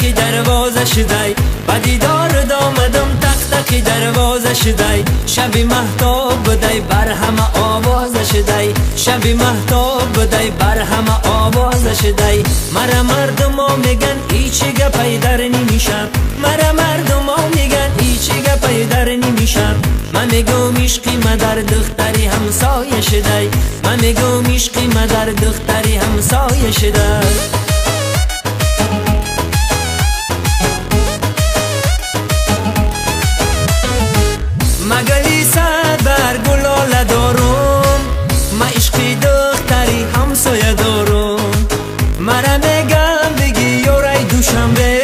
تک دروازه شدی با دیدار آمدم تک تک دروازه شدی شب مهتاب بدی بر همه آواز شدی شب مهتاب بدی بر همه آواز شدی مرا مردم ها میگن هیچی گپی در نمیشم مرا مردم ها میگن هیچی گپی در نمیشم من میگم عشقی ما در دختری همسایه شدی من میگم عشقی ما در دختری همسایه شدی مگلی صد بر گلاله دارم ما عشقی دختری همسایه دارم مرا میگم بگی یارای دوشنبه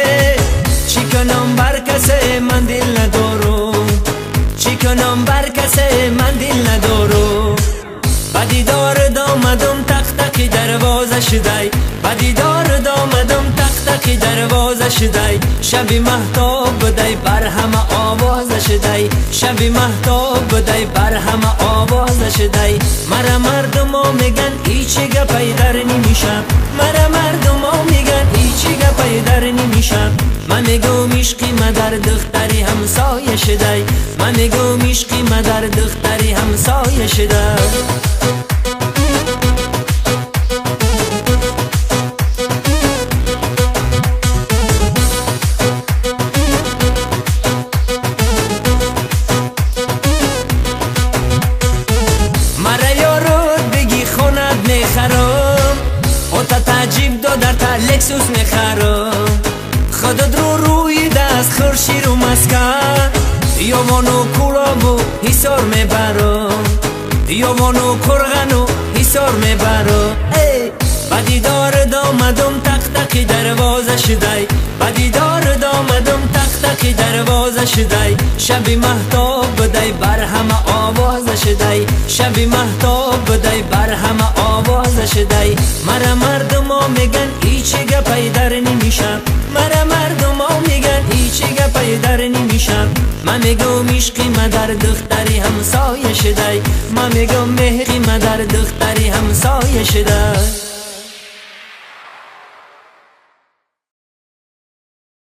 چی کنم بر کسی من دل ندارم چی کنم بر کسی من دل ندارم با دیدار آمدم تک تک دروازه شدی با دیدار آمدم تک تک دروازه شدی شب مهتاب بدی بر همه آواز شدی شب مهتاب بدی بر همه آواز شدی مرا مردم ها میگن هیچی گپی در نمیشم مرا مردم ها میگن هیچی گپی در نمیشم من میگم عشقی ما در دختری همسایه شدی من میگم عشقی ما در دختری همسایه شدی تعجیب دادر تا لکسوس میخرم خودت رو روی دست خورشید و مسکن یوانو کلابو حسار میبرم یوانو کرغنو حسار میبرم با دیدار آمدم تک تک دروازه شدی با دیدار آمدم تک تک دروازه شدی شب مهتاب بدی بر همه آواز شدی شب مهتاب بدی بر همه آواز شدی مرا مردم ها میگن هیچی گپی در نمیشم مرا مردم ها میگن هیچی گپی در نمیشم من میگم عشقی ما در دختری همسایه شدی من میگم مهری ما در دختری همسایه شدی